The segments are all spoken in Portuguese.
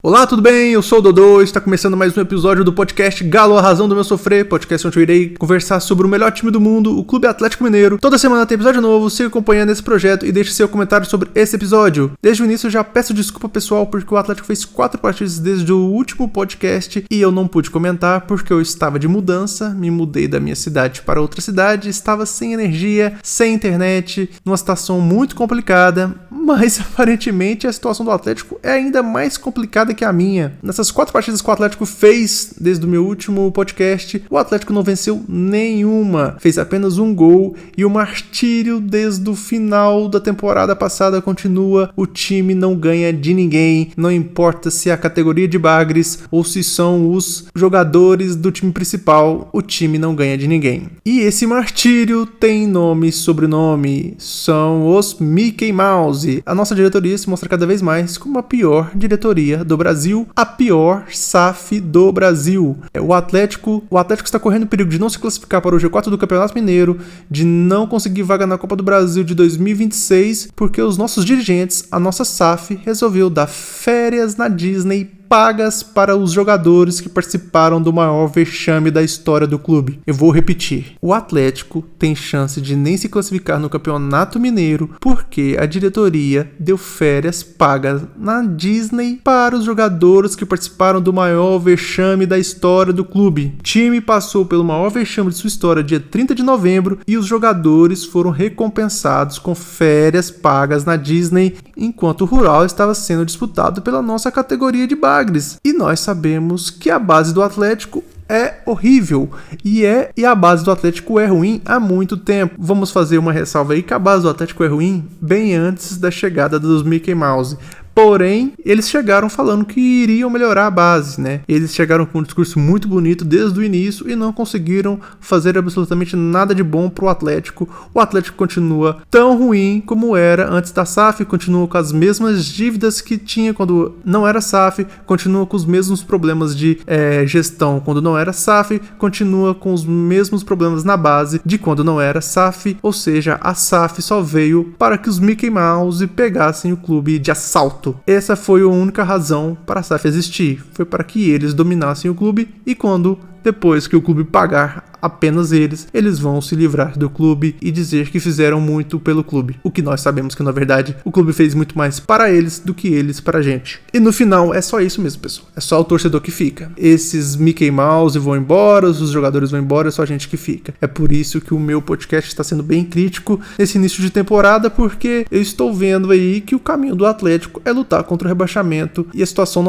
Olá, tudo bem? Eu sou o Dodô, está começando mais um episódio do podcast Galo, a razão do meu sofrer, podcast onde eu irei conversar sobre o melhor time do mundo, o Clube Atlético Mineiro. Toda semana tem episódio novo, siga acompanhando esse projeto e deixe seu comentário sobre esse episódio. Desde o início eu já peço desculpa pessoal, porque o Atlético fez 4 partidas desde o último podcast e eu não pude comentar porque eu estava de mudança, me mudei da minha cidade para outra cidade, estava sem energia, sem internet, numa situação muito complicada, mas aparentemente a situação do Atlético é ainda mais complicada que a minha. Nessas 4 partidas que o Atlético fez desde o meu último podcast, o Atlético não venceu nenhuma, fez apenas um gol e o martírio desde o final da temporada passada continua. O time não ganha de ninguém, não importa se é a categoria de Bagres ou se são os jogadores do time principal, o time não ganha de ninguém. E esse martírio tem nome e sobrenome, são os Mickey Mouse. A nossa diretoria se mostra cada vez mais como a pior diretoria do Brasil, a pior SAF do Brasil. O Atlético está correndo o perigo de não se classificar para o G4 do Campeonato Mineiro, de não conseguir vaga na Copa do Brasil de 2026, porque os nossos dirigentes, a nossa SAF, resolveu dar férias na Disney pagas para os jogadores que participaram do maior vexame da história do clube. Eu vou repetir. O Atlético tem chance de nem se classificar no Campeonato Mineiro porque a diretoria deu férias pagas na Disney para os jogadores que participaram do maior vexame da história do clube. O time passou pelo maior vexame de sua história dia 30 de novembro e os jogadores foram recompensados com férias pagas na Disney, enquanto o Rural estava sendo disputado pela nossa categoria de base. E nós sabemos que a base do Atlético é horrível e a base do Atlético é ruim há muito tempo. Vamos fazer uma ressalva aí que a base do Atlético é ruim bem antes da chegada dos Mickey Mouse. Porém, eles chegaram falando que iriam melhorar a base, né? Eles chegaram com um discurso muito bonito desde o início e não conseguiram fazer absolutamente nada de bom pro Atlético. O Atlético continua tão ruim como era antes da SAF, continua com as mesmas dívidas que tinha quando não era SAF, continua com os mesmos problemas de gestão quando não era SAF, continua com os mesmos problemas na base de quando não era SAF, ou seja, a SAF só veio para que os Mickey Mouse pegassem o clube de assalto. Essa foi a única razão para a SAF existir, foi para que eles dominassem o clube e depois que o clube pagar apenas eles vão se livrar do clube e dizer que fizeram muito pelo clube. O que nós sabemos que, na verdade, o clube fez muito mais para eles do que eles para a gente. E no final, é só isso mesmo, pessoal. É só o torcedor que fica. Esses Mickey Mouse vão embora, os jogadores vão embora, é só a gente que fica. É por isso que o meu podcast está sendo bem crítico nesse início de temporada, porque eu estou vendo aí que o caminho do Atlético é lutar contra o rebaixamento e a situação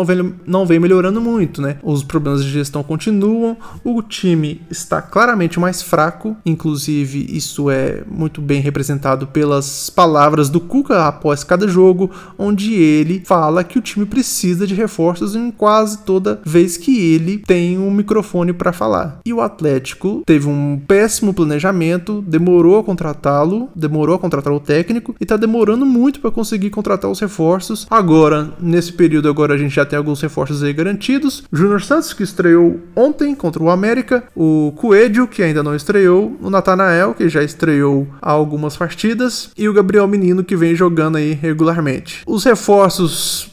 não vem melhorando muito, né? Os problemas de gestão continuam, o time está claramente mais fraco, inclusive isso é muito bem representado pelas palavras do Cuca após cada jogo, onde ele fala que o time precisa de reforços em quase toda vez que ele tem um microfone para falar. E o Atlético teve um péssimo planejamento, demorou a contratar o técnico e está demorando muito para conseguir contratar os reforços. Agora, nesse período a gente já tem alguns reforços aí garantidos. Júnior Santos, que estreou ontem contra o América, o Coelho, que ainda não estreou, o Natanael, que já estreou há algumas partidas, e o Gabriel Menino, que vem jogando aí regularmente. Os reforços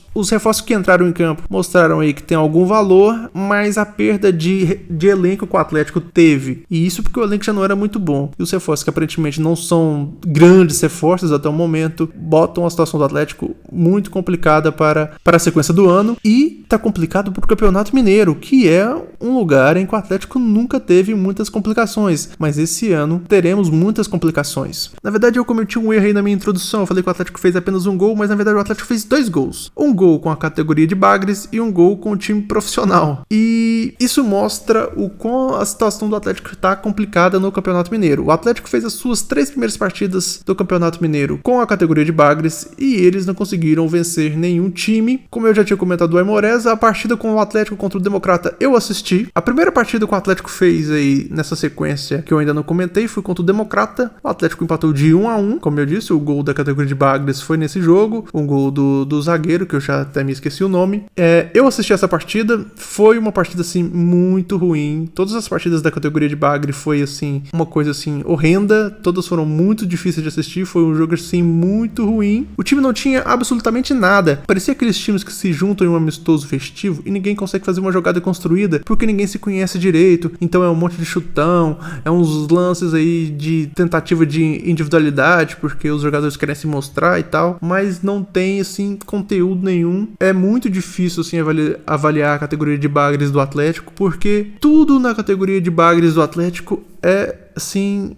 que entraram em campo mostraram aí que tem algum valor, mas a perda de elenco que o Atlético teve, e isso porque o elenco já não era muito bom, e os reforços que aparentemente não são grandes reforços até o momento, botam a situação do Atlético muito complicada para a sequência do ano, e tá complicado pro Campeonato Mineiro, que é um lugar em que o Atlético nunca teve muitas complicações, mas esse ano teremos muitas complicações. Na verdade eu cometi um erro aí na minha introdução, eu falei que o Atlético fez apenas um gol, mas na verdade o Atlético fez 2 gols. Um gol com a categoria de Bagres e um gol com o time profissional. E isso mostra o quão a situação do Atlético está complicada no Campeonato Mineiro. O Atlético fez as suas 3 primeiras partidas do Campeonato Mineiro com a categoria de Bagres e eles não conseguiram vencer nenhum time. Como eu já tinha comentado do Aimorés, a partida com o Atlético contra o Democrata eu assisti. A primeira partida que o Atlético fez aí nessa sequência, que eu ainda não comentei, foi contra o Democrata. O Atlético empatou de 1-1, como eu disse, o gol da categoria de Bagres foi nesse jogo, um gol do zagueiro, que eu já já até me esqueci o nome. Eu assisti essa partida, foi uma partida assim muito ruim. Todas as partidas da categoria de Bagre foi assim uma coisa assim horrenda, todas foram muito difíceis de assistir, foi um jogo assim muito ruim. O time não tinha absolutamente nada, parecia aqueles times que se juntam em um amistoso festivo e ninguém consegue fazer uma jogada construída porque ninguém se conhece direito, então é um monte de chutão, é uns lances aí de tentativa de individualidade porque os jogadores querem se mostrar e tal, mas não tem assim conteúdo nenhum. É muito difícil assim avaliar a categoria de Bagres do Atlético, porque tudo na categoria de Bagres do Atlético é assim,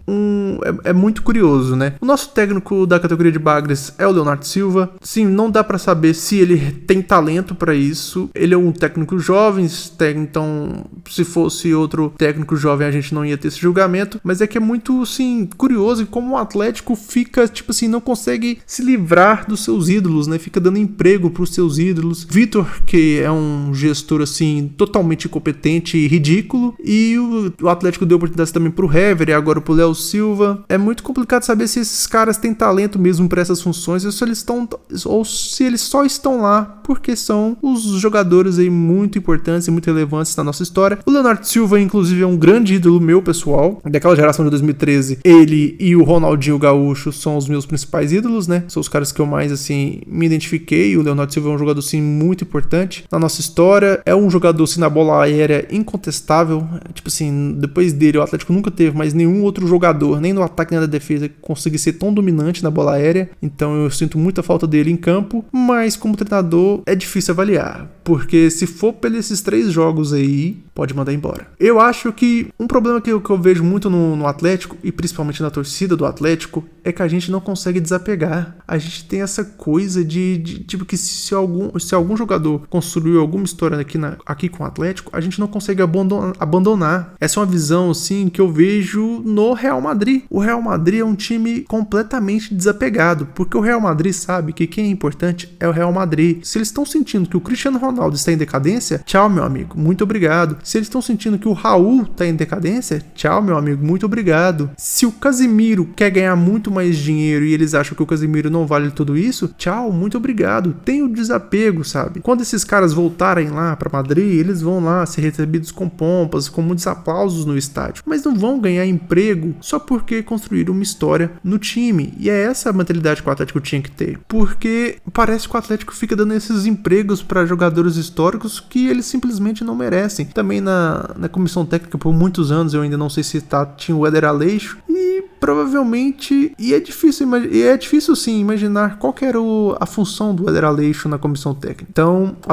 é muito curioso, né? O nosso técnico da categoria de Bagres é o Leonardo Silva. Sim, não dá pra saber se ele tem talento pra isso. Ele é um técnico jovem, então se fosse outro técnico jovem a gente não ia ter esse julgamento, mas é que é muito, assim, curioso como o Atlético fica, tipo assim, não consegue se livrar dos seus ídolos, né? Fica dando emprego pros seus ídolos. Vitor, que é um gestor, assim, totalmente incompetente e ridículo, e o Atlético deu oportunidade também pro Hever e agora pro Léo Silva. É muito complicado saber se esses caras têm talento mesmo para essas funções ou se eles só estão lá porque são os jogadores aí muito importantes e muito relevantes na nossa história. O Leonardo Silva, inclusive, é um grande ídolo meu, pessoal. Daquela geração de 2013, ele e o Ronaldinho Gaúcho são os meus principais ídolos, né? São os caras que eu mais, assim, me identifiquei. O Leonardo Silva é um jogador, assim, muito importante na nossa história. É um jogador, assim, na bola aérea incontestável. Tipo assim, depois dele, o Atlético nunca teve mais nenhum outro jogador, nem no ataque nem na defesa, que conseguisse ser tão dominante na bola aérea. Então eu sinto muita falta dele em campo, mas como treinador é difícil avaliar, porque se for pelos esses 3 jogos aí, pode mandar embora. Eu acho que um problema que eu vejo muito no Atlético, e principalmente na torcida do Atlético, é que a gente não consegue desapegar. A gente tem essa coisa de tipo que se algum jogador construiu alguma história aqui com o Atlético, a gente não consegue abandonar. Essa é uma visão assim que eu vejo no Real Madrid. O Real Madrid é um time completamente desapegado, porque o Real Madrid sabe que quem é importante é o Real Madrid. Se eles estão sentindo que o Cristiano Ronaldo está em decadência, tchau, meu amigo, muito obrigado. Se eles estão sentindo que o Raul está em decadência, tchau, meu amigo, muito obrigado. Se o Casemiro quer ganhar muito mais dinheiro e eles acham que o Casemiro não vale tudo isso, tchau, muito obrigado. Tem o desapego, sabe? Quando esses caras voltarem lá para Madrid, eles vão lá ser recebidos com pompas, com muitos aplausos no estádio, mas não vão ganhar emprego só porque construíram uma história no time. E é essa a mentalidade que o Atlético tinha que ter, porque parece que o Atlético fica dando esses empregos para jogadores históricos que eles simplesmente não merecem. Também na comissão técnica por muitos anos, eu ainda não sei se tinha o Éder Aleixo, e provavelmente é difícil sim imaginar qual que era a função do Éder Aleixo na comissão técnica. Então o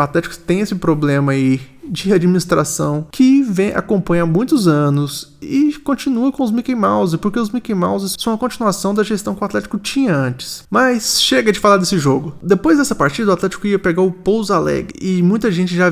Atlético tem esse problema aí de administração que acompanha há muitos anos e continua com os Mickey Mouse, porque os Mickey Mouse são a continuação da gestão que o Atlético tinha antes. Mas chega de falar desse jogo. Depois dessa partida, o Atlético ia pegar o Pouso Alegre e muita gente já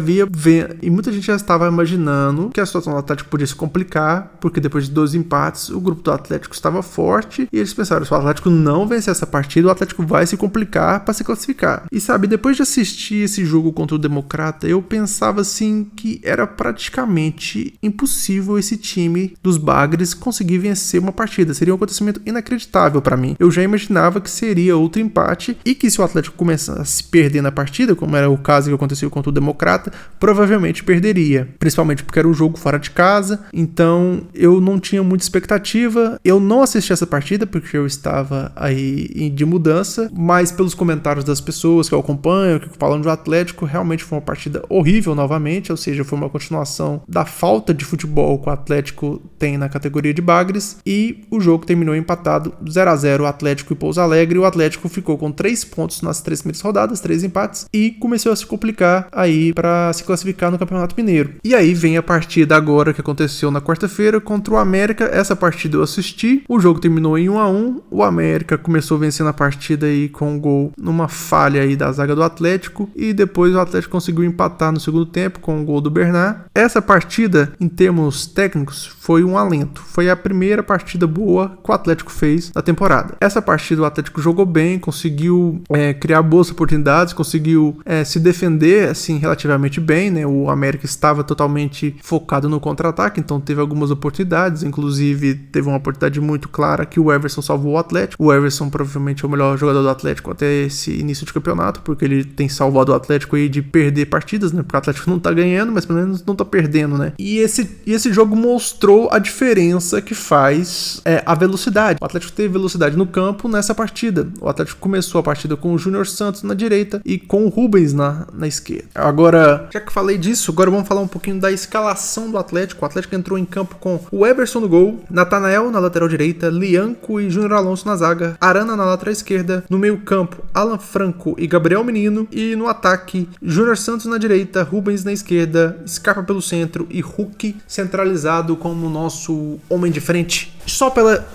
estava imaginando que a situação do Atlético podia se complicar, porque depois de 2 empates, o grupo do Atlético estava forte e eles pensaram, se o Atlético não vencer essa partida, o Atlético vai se complicar para se classificar. E sabe, depois de assistir esse jogo contra o Democrata, eu pensava assim que era praticamente impossível esse time dos Bagres conseguir vencer uma partida. Seria um acontecimento inacreditável para mim. Eu já imaginava que seria outro empate e que se o Atlético começasse a se perder na partida, como era o caso que aconteceu contra o Democrata, provavelmente perderia. Principalmente porque era um jogo fora de casa, então eu não tinha muita expectativa. Eu não assisti essa partida porque eu estava aí de mudança, mas pelos comentários das pessoas que eu acompanho, que falam do Atlético, realmente foi uma partida horrível novamente, ou seja, foi uma continuação da falta de futebol que o Atlético tem na categoria de Bagres, e o jogo terminou empatado 0-0 Atlético e Pouso Alegre. O Atlético ficou com 3 pontos nas 3 primeiras rodadas, 3 empates, e começou a se complicar aí para se classificar no Campeonato Mineiro. E aí vem a partida agora que aconteceu na quarta-feira contra o América. Essa partida eu assisti, o jogo terminou em 1-1, o América começou vencendo a partida aí com um gol numa falha aí da zaga do Atlético, e depois o Atlético conseguiu empatar no segundo tempo com o gol do Bernard. Essa partida, em termos técnicos, foi um alento. talento. Foi a primeira partida boa que o Atlético fez na temporada. Essa partida o Atlético jogou bem, conseguiu criar boas oportunidades, conseguiu se defender assim relativamente bem, né? O América estava totalmente focado no contra-ataque, então teve algumas oportunidades, inclusive teve uma oportunidade muito clara que o Everson salvou o Atlético. O Everson provavelmente é o melhor jogador do Atlético até esse início de campeonato, porque ele tem salvado o Atlético aí de perder partidas, né? Porque o Atlético não tá ganhando, mas pelo menos não tá perdendo, né? E esse jogo mostrou a diferença que faz a velocidade. O Atlético teve velocidade no campo nessa partida. O Atlético começou a partida com o Júnior Santos na direita e com o Rubens na esquerda. Agora, já que falei disso, agora vamos falar um pouquinho da escalação do Atlético. O Atlético entrou em campo com o Everson no gol, Natanael na lateral direita, Lianco e Júnior Alonso na zaga, Arana na lateral esquerda, no meio campo, Alan Franco e Gabriel Menino, e no ataque, Júnior Santos na direita, Rubens na esquerda, Scarpa pelo centro e Hulk centralizado como nosso homem de frente. Só pela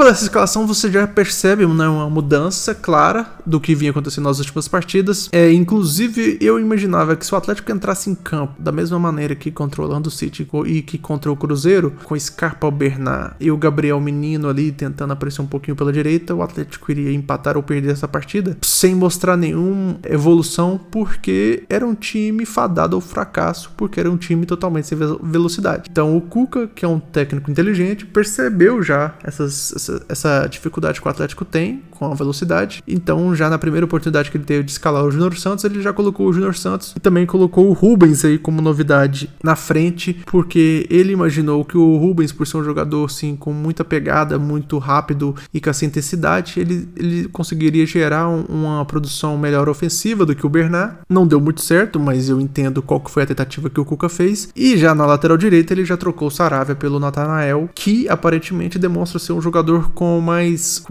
essa escalação você já percebe, né, uma mudança clara do que vinha acontecendo nas últimas partidas. Inclusive, eu imaginava que se o Atlético entrasse em campo da mesma maneira que contra o Orlando City e que contra o Cruzeiro, com Scarpa, Bernard e o Gabriel Menino ali tentando aparecer um pouquinho pela direita, o Atlético iria empatar ou perder essa partida sem mostrar nenhuma evolução, porque era um time fadado ao fracasso, porque era um time totalmente sem velocidade. Então o Cuca, que é um técnico inteligente, percebeu já essa dificuldade que o Atlético tem com a velocidade. Então, já na primeira oportunidade que ele teve de escalar o Júnior Santos, ele já colocou o Júnior Santos e também colocou o Rubens aí como novidade na frente, porque ele imaginou que o Rubens, por ser um jogador assim, com muita pegada, muito rápido e com essa intensidade, ele conseguiria gerar uma produção melhor ofensiva do que o Bernard. Não deu muito certo, mas eu entendo qual que foi a tentativa que o Cuca fez. E já na lateral direita, ele já trocou o Saravia pelo Natanael, que aparentemente demonstra ser um jogador com mais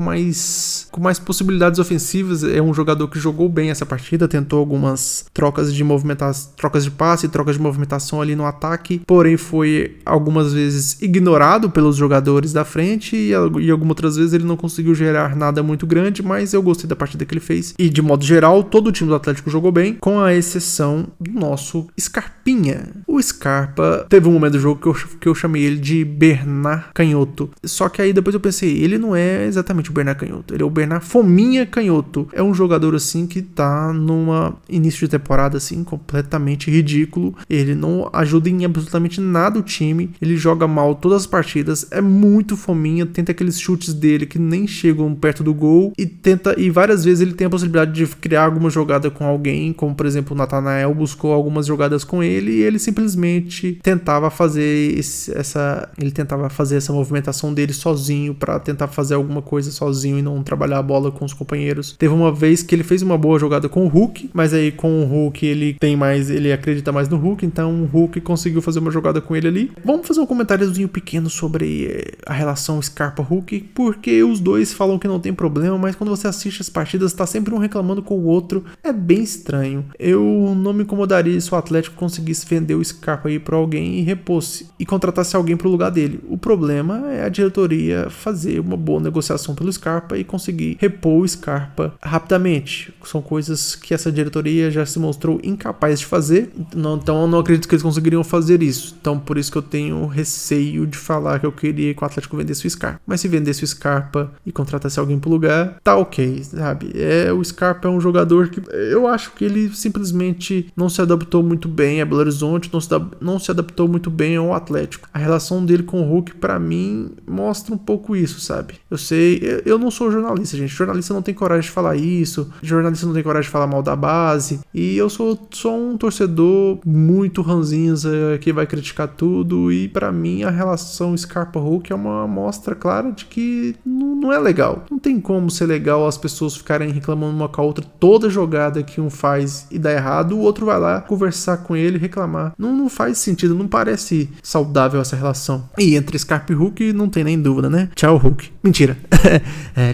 possibilidades ofensivas. É um jogador que jogou bem essa partida, tentou algumas trocas de passe, trocas de movimentação ali no ataque, porém foi algumas vezes ignorado pelos jogadores da frente e algumas outras vezes ele não conseguiu gerar nada muito grande, mas eu gostei da partida que ele fez. E de modo geral, todo o time do Atlético jogou bem, com a exceção do nosso Scarpinha. O Scarpa teve um momento do jogo que eu chamei ele de Bernard Canhoto. Só que aí depois eu pensei, ele não é exatamente o Bernard Canhoto, ele é o Bernard Fominha Canhoto. É um jogador assim que tá numa início de temporada assim completamente ridículo. Ele não ajuda em absolutamente nada o time, ele joga mal todas as partidas, é muito fominha, tenta aqueles chutes dele que nem chegam perto do gol e várias vezes ele tem a possibilidade de criar alguma jogada com alguém, como por exemplo o Natanael buscou algumas jogadas com ele e ele simplesmente tentava fazer essa movimentação dele sozinho para tentar fazer alguma coisa sozinho e não trabalhar a bola com os companheiros. Teve uma vez que ele fez uma boa jogada com o Hulk, mas aí com o Hulk ele acredita mais no Hulk, então o Hulk conseguiu fazer uma jogada com ele ali. Vamos fazer um comentáriozinho pequeno sobre a relação Scarpa-Hulk, porque os dois falam que não tem problema, mas quando você assiste as partidas tá sempre um reclamando com o outro, é bem estranho. Eu não me incomodaria se o Atlético conseguisse vender o Scarpa aí pra alguém e contratasse alguém pro lugar dele. O problema é a diretoria fazer uma boa negociação pelo Scarpa e conseguir repor o Scarpa rapidamente. São coisas que essa diretoria já se mostrou incapaz de fazer, então eu não acredito que eles conseguiriam fazer isso. Então por isso que eu tenho receio de falar que eu queria que o Atlético vendesse o Scarpa. Mas se vendesse o Scarpa e contratasse alguém pro lugar, tá ok, sabe? O Scarpa é um jogador que eu acho que ele simplesmente não se adaptou muito bem a Belo Horizonte, não se adaptou muito bem ao Atlético. A relação dele com o Hulk, pra mim, mostra um pouco isso, sabe? Eu sei, eu não sou jornalista, gente. Jornalista não tem coragem de falar isso, jornalista não tem coragem de falar mal da base, e eu sou só um torcedor muito ranzinza que vai criticar tudo, e pra mim a relação Scarpa-Hulk é uma amostra clara de que não é legal. Não tem como ser legal as pessoas ficarem reclamando uma com a outra, toda jogada que um faz e dá errado, o outro vai lá conversar com ele e reclamar. Não faz sentido, não parece saudável essa relação. E entre Scarpa e Hulk não tem nem dúvida, né? Tchau, Hulk. Mentira.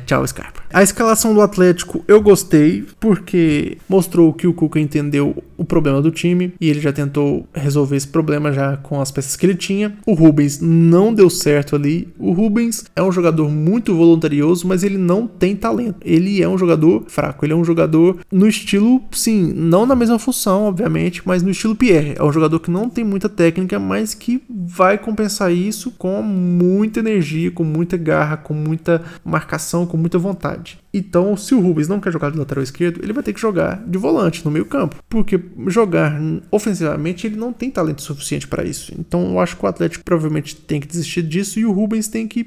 Tchau, Scarpa. A escalação do Atlético eu gostei porque mostrou que o Cuca entendeu o problema do time e ele já tentou resolver esse problema já com as peças que ele tinha. O Rubens não deu certo ali. O Rubens é um jogador muito voluntarioso, mas ele não tem talento. Ele é um jogador fraco. Ele é um jogador no estilo, sim, não na mesma função, obviamente, mas no estilo Pierre. É um jogador que não tem muita técnica, mas que vai compensar isso com muita energia, com muita garra, com muita marcação, com muita vontade. Então, se o Rubens não quer jogar de lateral esquerdo, ele vai ter que jogar de volante no meio campo, porque jogar ofensivamente ele não tem talento suficiente para isso. Então, eu acho que o Atlético provavelmente tem que desistir disso e o Rubens tem que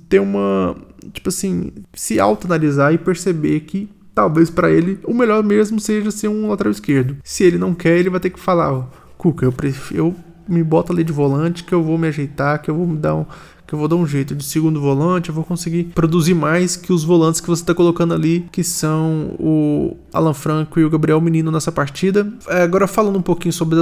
ter uma, tipo assim, se autoanalisar e perceber que talvez para ele o melhor mesmo seja ser um lateral esquerdo. Se ele não quer, ele vai ter que falar, Cuca, eu me boto ali de volante que eu vou me ajeitar, que eu vou dar um jeito de segundo volante, eu vou conseguir produzir mais que os volantes que você está colocando ali, que são o Alan Franco e o Gabriel Menino nessa partida. Agora falando um pouquinho sobre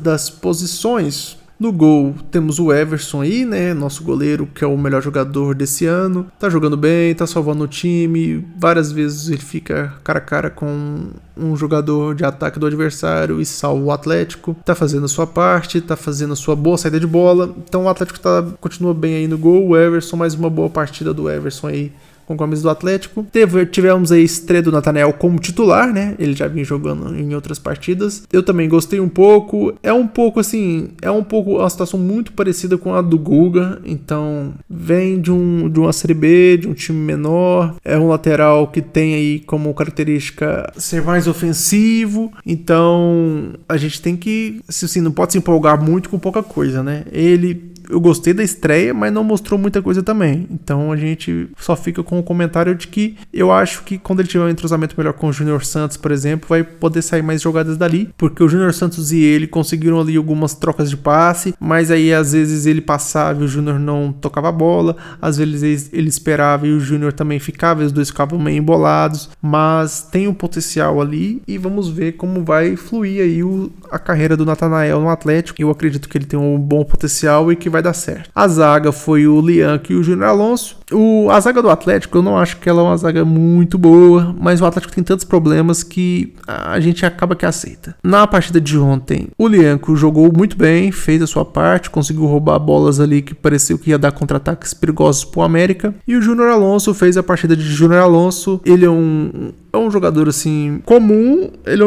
das posições. No gol temos o Everson aí, né, nosso goleiro que é o melhor jogador desse ano, tá jogando bem, tá salvando o time, várias vezes ele fica cara a cara com um jogador de ataque do adversário e salva o Atlético, tá fazendo a sua parte, tá fazendo a sua boa saída de bola, então o Atlético continua bem aí no gol, o Everson, mais uma boa partida do Everson aí com a camisa do Atlético. Tivemos a estreia do Nathaniel como titular, né? Ele já vinha jogando em outras partidas. Eu também gostei um pouco. É um pouco uma situação muito parecida com a do Guga. Então, vem de uma Série B, de um time menor. É um lateral que tem aí como característica ser mais ofensivo. Então, a gente tem que, assim, não pode se empolgar muito com pouca coisa, né? Eu gostei da estreia, mas não mostrou muita coisa também. Então a gente só fica com o comentário de que eu acho que quando ele tiver um entrosamento melhor com o Júnior Santos, por exemplo, vai poder sair mais jogadas dali, porque o Júnior Santos e ele conseguiram ali algumas trocas de passe, mas aí às vezes ele passava e o Júnior não tocava a bola, às vezes ele esperava e o Júnior também ficava, e os dois ficavam meio embolados, mas tem um potencial ali e vamos ver como vai fluir aí a carreira do Nathanael no Atlético. Eu acredito que ele tem um bom potencial e que vai dar certo. A zaga foi o Lianco e o Júnior Alonso. A zaga do Atlético, eu não acho que ela é uma zaga muito boa, mas o Atlético tem tantos problemas que a gente acaba que aceita. Na partida de ontem, o Lianco jogou muito bem, fez a sua parte, conseguiu roubar bolas ali que pareceu que ia dar contra-ataques perigosos pro América, e o Júnior Alonso fez a partida de Júnior Alonso. Ele é um jogador assim comum, ele é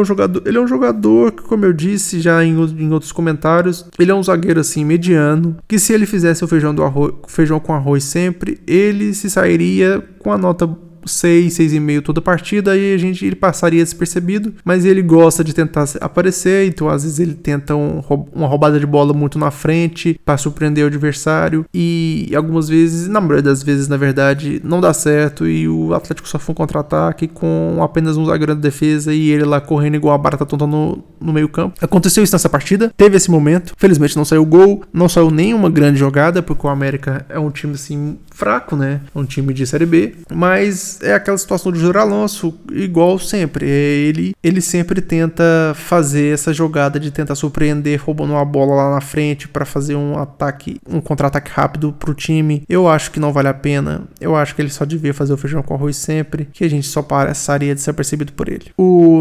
um jogador que, como eu disse já em outros comentários, ele é um zagueiro assim mediano, que se ele fizesse o feijão com arroz sempre, ele se sairia com a nota 6,5 toda a partida e ele passaria despercebido, mas ele gosta de tentar aparecer, então às vezes ele tenta uma roubada de bola muito na frente para surpreender o adversário e algumas vezes, na maioria das vezes na verdade, não dá certo e o Atlético só foi um contra-ataque com apenas um zagueiro de defesa e ele lá correndo igual a barata tonta no meio campo. Aconteceu isso nessa partida, teve esse momento, felizmente não saiu gol, não saiu nenhuma grande jogada, porque o América é um time assim fraco, né, um time de Série B, mas é aquela situação do Júnior Alonso, igual sempre. Ele sempre tenta fazer essa jogada de tentar surpreender, roubando uma bola lá na frente para fazer um contra-ataque rápido pro time. Eu acho que não vale a pena. Eu acho que ele só devia fazer o feijão com arroz sempre, que a gente só passaria de ser percebido por ele.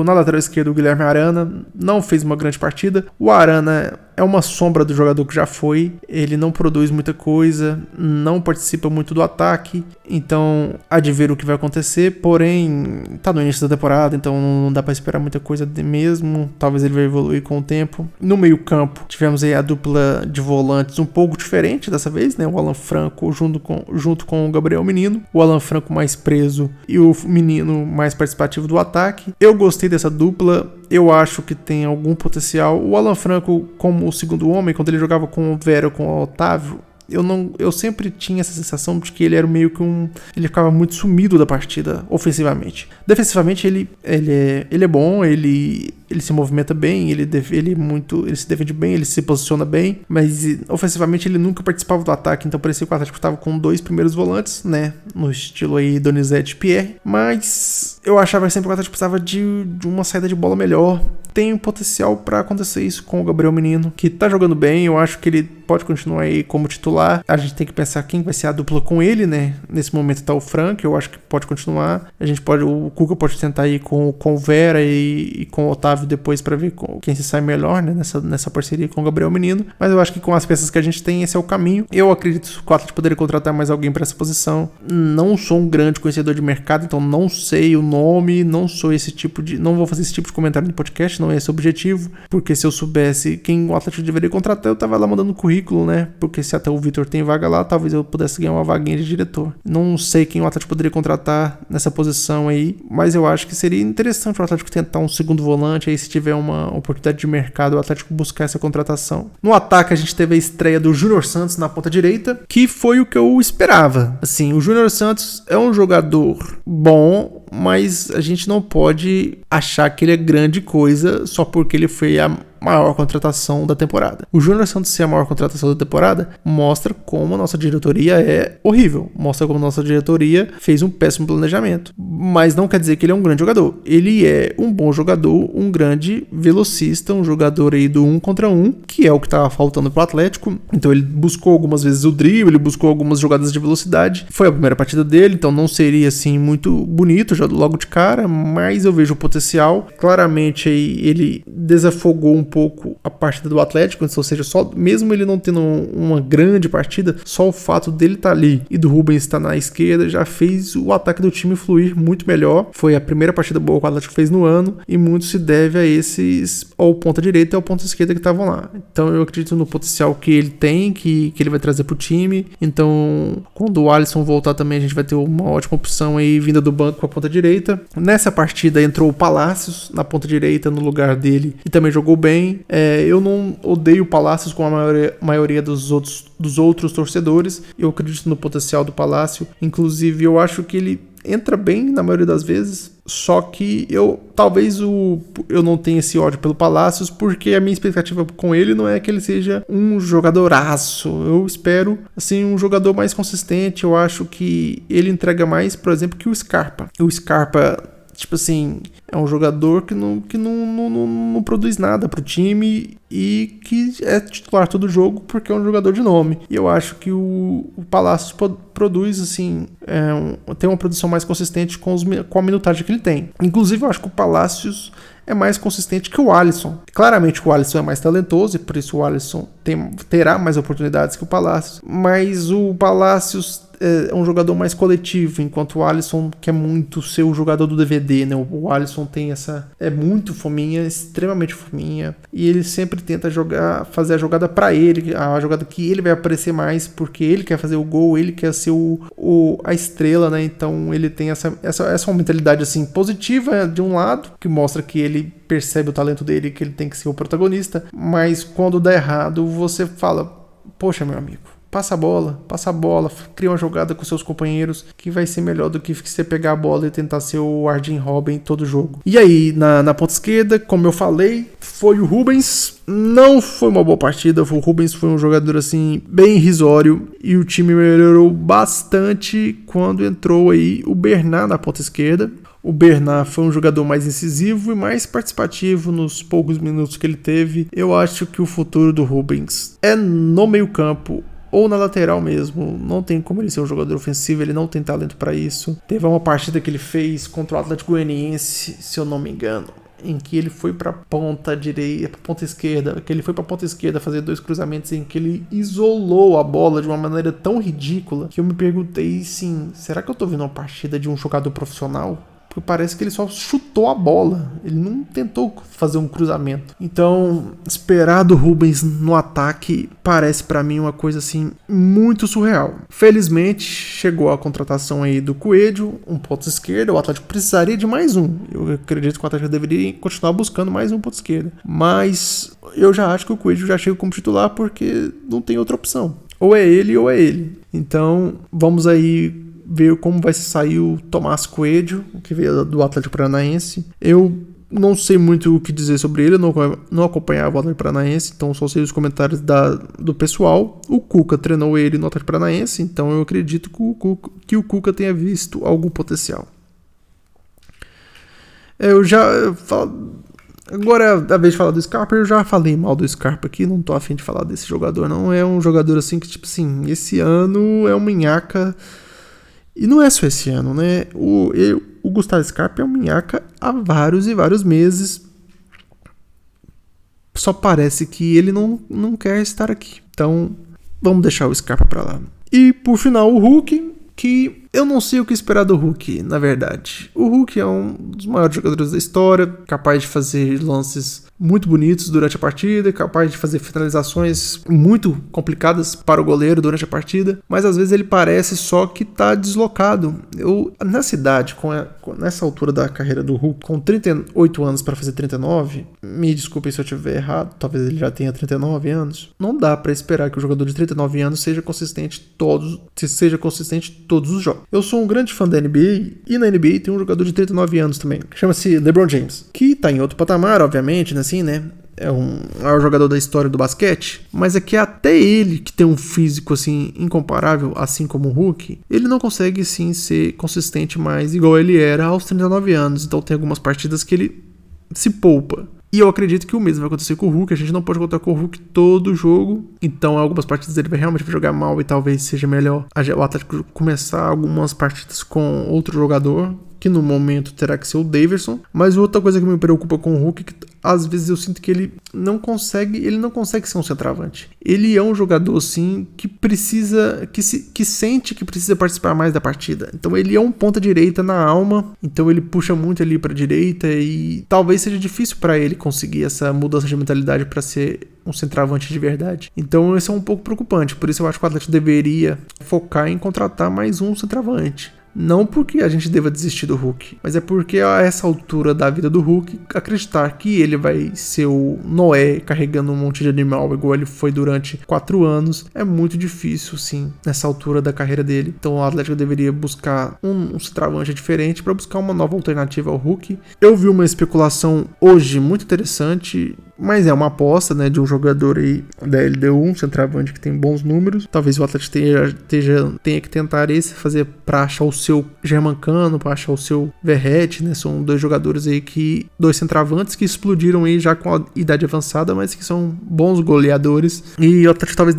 Na lateral esquerda, o Guilherme Arana não fez uma grande partida. O Arana é uma sombra do jogador que já foi, ele não produz muita coisa, não participa muito do ataque, então há de ver o que vai acontecer, porém tá no início da temporada, então não dá pra esperar muita coisa mesmo, talvez ele vai evoluir com o tempo. No meio campo, tivemos aí a dupla de volantes um pouco diferente dessa vez, né, o Alan Franco junto com o Gabriel Menino, o Alan Franco mais preso e o Menino mais participativo do ataque. Eu gostei dessa dupla, eu acho que tem algum potencial. O Alan Franco, como o segundo homem, quando ele jogava com o Vera, com o Otávio, eu sempre tinha essa sensação de que ele era meio que ele ficava muito sumido da partida ofensivamente. Defensivamente ele é bom, ele se movimenta bem, ele se defende bem, ele se posiciona bem, mas ofensivamente ele nunca participava do ataque, então parecia que o Atlético estava com 2 primeiros volantes, né, no estilo aí Donizete e Pierre, mas eu achava sempre que o Atlético precisava de uma saída de bola melhor. Tem um potencial para acontecer isso com o Gabriel Menino, que tá jogando bem, eu acho que ele pode continuar aí como titular. A gente tem que pensar quem vai ser a dupla com ele, né? Nesse momento tá o Frank, eu acho que pode continuar. O Cuca pode tentar ir com o Vera e com o Otávio Otávio depois para ver quem se sai melhor, né, nessa parceria com o Gabriel Menino, mas eu acho que com as peças que a gente tem, esse é o caminho. Eu acredito que o Atlético poderia contratar mais alguém para essa posição. Não sou um grande conhecedor de mercado, então não sei o nome, não vou fazer esse tipo de comentário no podcast, não é esse o objetivo, porque se eu soubesse quem o Atlético deveria contratar, eu tava lá mandando currículo, né, porque se até o Vitor tem vaga lá, talvez eu pudesse ganhar uma vaguinha de diretor. Não sei quem o Atlético poderia contratar nessa posição aí, mas eu acho que seria interessante o Atlético tentar um segundo volante, aí se tiver uma oportunidade de mercado, o Atlético buscar essa contratação. No ataque a gente teve a estreia do Júnior Santos na ponta direita, que foi o que eu esperava. Assim, o Júnior Santos é um jogador bom, mas a gente não pode achar que ele é grande coisa só porque ele foi a maior contratação da temporada. O Júnior Santos ser a maior contratação da temporada mostra como a nossa diretoria é horrível, mostra como a nossa diretoria fez um péssimo planejamento, mas não quer dizer que ele é um grande jogador. Ele é um bom jogador, um grande velocista, um jogador aí do 1 contra 1, que é o que estava faltando pro Atlético. Então ele buscou algumas vezes o drible, ele buscou algumas jogadas de velocidade. Foi a primeira partida dele, então não seria assim muito bonito já logo de cara, mas eu vejo o potencial. Claramente aí ele desafogou um pouco a partida do Atlético, ou seja, só mesmo ele não tendo uma grande partida, só o fato dele estar ali e do Rubens estar na esquerda já fez o ataque do time fluir muito melhor. Foi a primeira partida boa que o Atlético fez no ano e muito se deve a esses, ao ponta direita e ao ponta esquerda que estavam lá. Então eu acredito no potencial que ele tem, que ele vai trazer pro time. Então quando o Alisson voltar também a gente vai ter uma ótima opção aí vinda do banco com a ponta direita. Nessa partida entrou o Palácios na ponta direita no lugar dele e também jogou bem. Eu não odeio o Palácios com a maioria dos outros torcedores. Eu acredito no potencial do Palácio. Inclusive, eu acho que ele entra bem na maioria das vezes. Só que eu não tenha esse ódio pelo Palácios, porque a minha expectativa com ele não é que ele seja um jogadoraço. Eu espero assim um jogador mais consistente. Eu acho que ele entrega mais, por exemplo, que o Scarpa. O Scarpa, tipo assim, é um jogador que não produz nada pro time e que é titular todo jogo porque é um jogador de nome. E eu acho que o Palácios produz, assim, tem uma produção mais consistente com a minutagem que ele tem. Inclusive, eu acho que o Palácios é mais consistente que o Alisson. Claramente o Alisson é mais talentoso e por isso o Alisson terá mais oportunidades que o Palácios. Mas o Palácios é um jogador mais coletivo, enquanto o Alisson quer muito ser o jogador do DVD, né? O Alisson tem é muito fominha, extremamente fominha, e ele sempre tenta fazer a jogada pra ele, a jogada que ele vai aparecer mais, porque ele quer fazer o gol, ele quer ser a estrela, né? Então ele tem essa mentalidade assim positiva de um lado, que mostra que ele percebe o talento dele, que ele tem que ser o protagonista, mas quando dá errado, você fala, poxa, meu amigo, passa a bola, cria uma jogada com seus companheiros que vai ser melhor do que você pegar a bola e tentar ser o Arjen Robben todo jogo. E aí, na ponta esquerda, como eu falei, foi o Rubens. Não foi uma boa partida, o Rubens foi um jogador assim bem irrisório e o time melhorou bastante quando entrou aí o Bernat na ponta esquerda. O Bernat foi um jogador mais incisivo e mais participativo nos poucos minutos que ele teve. Eu acho que o futuro do Rubens é no meio-campo ou na lateral mesmo. Não tem como ele ser um jogador ofensivo, ele não tem talento para isso. Teve uma partida que ele fez contra o Atlético Goianiense, se eu não me engano, em que ele foi para ponta direita, para ponta esquerda, fazer 2 cruzamentos em que ele isolou a bola de uma maneira tão ridícula que eu me perguntei, sim, será que eu tô vendo uma partida de um jogador profissional? Porque parece que ele só chutou a bola, ele não tentou fazer um cruzamento. Então, esperar do Rubens no ataque parece pra mim uma coisa assim muito surreal. Felizmente, chegou a contratação aí do Coelho, um ponto esquerda. O Atlético precisaria de mais um. Eu acredito que o Atlético deveria continuar buscando mais um ponto esquerda. Mas eu já acho que o Coelho já chega como titular porque não tem outra opção. Ou é ele ou é ele. Então, vamos aí ver como vai sair o Tomás Coelho, que veio do Atlético Paranaense. Eu não sei muito o que dizer sobre ele, eu não acompanhava o Atlético Paranaense, então só sei os comentários do pessoal. O Cuca treinou ele no Atlético Paranaense, então eu acredito que o Cuca tenha visto algum potencial. Agora é a vez de falar do Scarpa. Eu já falei mal do Scarpa aqui, não tô afim de falar desse jogador, não. É um jogador assim que, tipo assim, esse ano é uma minhaca. E não é só esse ano, né? O Gustavo Scarpa é um minhaca há vários e vários meses. só parece que ele não quer estar aqui. Então, vamos deixar o Scarpa pra lá. E, por final, o Hulk, que eu não sei o que esperar do Hulk, na verdade. O Hulk é um dos maiores jogadores da história, capaz de fazer lances muito bonitos durante a partida, capaz de fazer finalizações muito complicadas para o goleiro durante a partida, mas às vezes ele parece só que tá deslocado. Nessa idade, nessa altura da carreira do Hulk, com 38 anos para fazer 39, me desculpem se eu estiver errado, talvez ele já tenha 39 anos, não dá para esperar que o jogador de 39 anos seja consistente todos os jogos. Eu sou um grande fã da NBA, e na NBA tem um jogador de 39 anos também, que chama-se LeBron James, que tá em outro patamar, obviamente, né? É um maior jogador da história do basquete, mas é que até ele, que tem um físico assim incomparável, assim como o Hulk, ele não consegue sim ser consistente mais igual ele era aos 39 anos. Então tem algumas partidas que ele se poupa. E eu acredito que o mesmo vai acontecer com o Hulk. A gente não pode contar com o Hulk todo jogo. Então, algumas partidas ele vai realmente jogar mal e talvez seja melhor o Atlético começar algumas partidas com outro jogador, que no momento terá que ser o Davidson. Mas outra coisa que me preocupa com o Hulk é que às vezes eu sinto que ele não consegue ser um centroavante. Ele é um jogador assim que precisa, que sente que precisa participar mais da partida. Então ele é um ponta direita na alma, então ele puxa muito ali para direita e talvez seja difícil para ele conseguir essa mudança de mentalidade para ser um centroavante de verdade. Então isso é um pouco preocupante, por isso eu acho que o Atlético deveria focar em contratar mais um centroavante. Não porque a gente deva desistir do Hulk, mas é porque a essa altura da vida do Hulk, acreditar que ele vai ser o Noé carregando um monte de animal igual ele foi durante 4 anos, é muito difícil, sim, nessa altura da carreira dele. Então o Atlético deveria buscar um centroavante diferente para buscar uma nova alternativa ao Hulk. Eu vi uma especulação hoje muito interessante, mas é uma aposta, né, de um jogador aí da LDU, um centroavante que tem bons números. Talvez o Atlético tenha que tentar fazer para achar o seu Germancano, para achar o seu Verratti, né? São dois jogadores aí dois centroavantes que explodiram aí já com a idade avançada, mas que são bons goleadores. E o Atlético talvez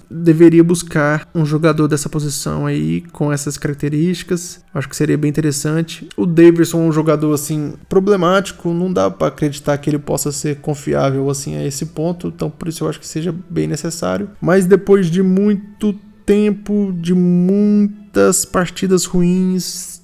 deveria buscar um jogador dessa posição aí com essas características. Acho que seria bem interessante. O Davidson é um jogador assim problemático, não dá para acreditar que ele possa ser confiável assim a esse ponto, então por isso eu acho que seja bem necessário. Mas depois de muito tempo, de muitas partidas ruins,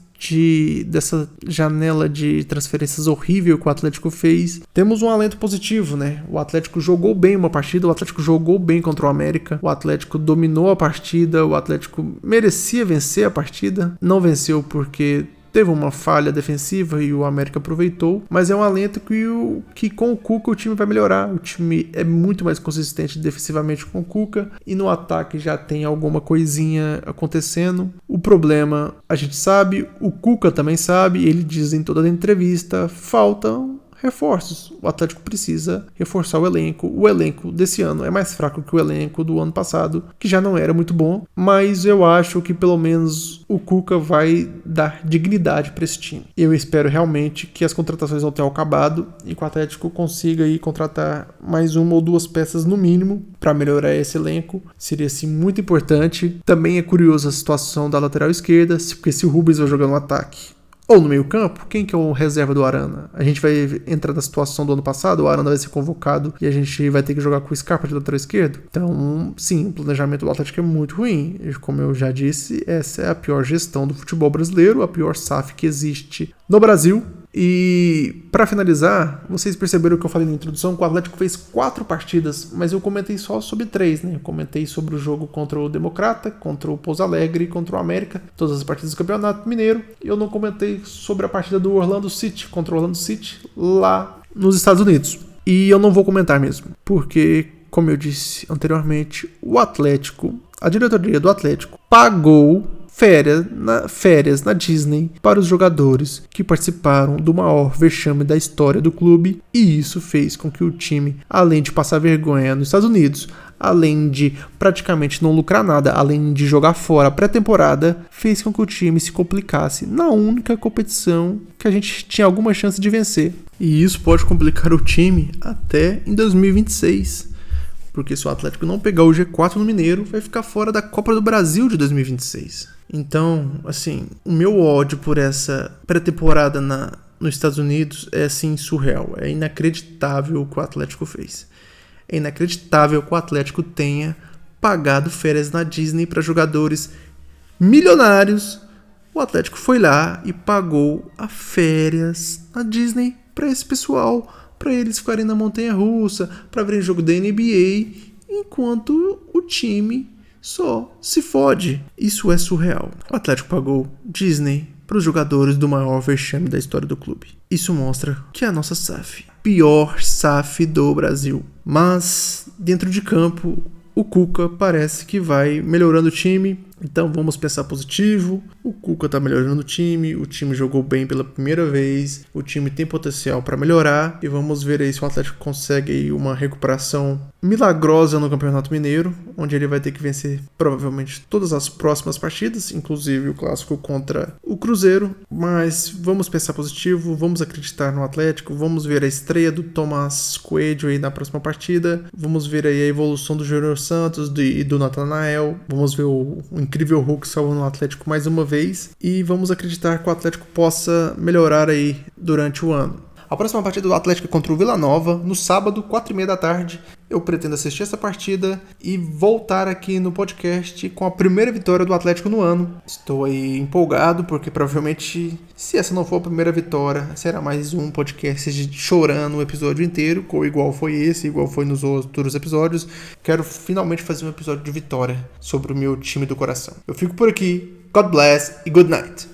dessa janela de transferências horrível que o Atlético fez, temos um alento positivo, né? O Atlético jogou bem uma partida, o Atlético jogou bem contra o América, o Atlético dominou a partida, o Atlético merecia vencer a partida, não venceu porque teve uma falha defensiva e o América aproveitou, mas é um alento que com o Cuca o time vai melhorar. O time é muito mais consistente defensivamente com o Cuca e no ataque já tem alguma coisinha acontecendo. O problema a gente sabe, o Cuca também sabe, ele diz em toda a entrevista, faltam reforços. O Atlético precisa reforçar o elenco. O elenco desse ano é mais fraco que o elenco do ano passado, que já não era muito bom, mas eu acho que pelo menos o Cuca vai dar dignidade para esse time. Eu espero realmente que as contratações não tenham acabado e que o Atlético consiga aí contratar mais uma ou duas peças no mínimo para melhorar esse elenco. Seria assim muito importante. Também é curioso a situação da lateral esquerda, porque se o Rubens vai jogar no ataque ou no meio campo, quem que é o reserva do Arana? A gente vai entrar na situação do ano passado, o Arana vai ser convocado e a gente vai ter que jogar com o Scarpa de lateral esquerdo. Então, sim, o planejamento do Atlético é muito ruim. E, como eu já disse, essa é a pior gestão do futebol brasileiro, a pior SAF que existe no Brasil. E para finalizar, vocês perceberam que eu falei na introdução que o Atlético fez 4 partidas, mas eu comentei só sobre 3, né? Eu comentei sobre o jogo contra o Democrata, contra o Pouso Alegre e contra o América, todas as partidas do Campeonato Mineiro. E eu não comentei sobre a partida do Orlando City, contra o Orlando City, lá nos Estados Unidos. E eu não vou comentar mesmo, porque, como eu disse anteriormente, o Atlético, a diretoria do Atlético, pagou férias na Disney para os jogadores que participaram do maior vexame da história do clube, e isso fez com que o time, além de passar vergonha nos Estados Unidos, além de praticamente não lucrar nada, além de jogar fora a pré-temporada, fez com que o time se complicasse na única competição que a gente tinha alguma chance de vencer. E isso pode complicar o time até em 2026. Porque se o Atlético não pegar o G4 no Mineiro, vai ficar fora da Copa do Brasil de 2026. Então, assim, o meu ódio por essa pré-temporada nos Estados Unidos é assim surreal. É inacreditável o que o Atlético fez. É inacreditável que o Atlético tenha pagado férias na Disney para jogadores milionários. O Atlético foi lá e pagou a férias na Disney para esse pessoal, para eles ficarem na montanha-russa, para verem jogo da NBA, enquanto o time só se fode. Isso é surreal. O Atlético pagou Disney para os jogadores do maior vexame da história do clube. Isso mostra que é a nossa SAF, pior SAF do Brasil. Mas dentro de campo, o Cuca parece que vai melhorando o time. Então vamos pensar positivo. O Cuca tá melhorando o time jogou bem pela primeira vez, o time tem potencial para melhorar e vamos ver aí se o Atlético consegue aí uma recuperação milagrosa no Campeonato Mineiro, onde ele vai ter que vencer provavelmente todas as próximas partidas, inclusive o clássico contra o Cruzeiro. Mas vamos pensar positivo, vamos acreditar no Atlético, vamos ver a estreia do Tomás Coelho aí na próxima partida, vamos ver aí a evolução do Júnior Santos e do Natanael, vamos ver o incrível Hulk salvando o Atlético mais uma vez e vamos acreditar que o Atlético possa melhorar aí durante o ano. A próxima partida do Atlético é contra o Vila Nova, no sábado, 4h30 da tarde. Eu pretendo assistir essa partida e voltar aqui no podcast com a primeira vitória do Atlético no ano. Estou aí empolgado porque provavelmente, se essa não for a primeira vitória, será mais um podcast chorando o episódio inteiro, igual foi esse, igual foi nos outros episódios. Quero finalmente fazer um episódio de vitória sobre o meu time do coração. Eu fico por aqui. God bless e good night.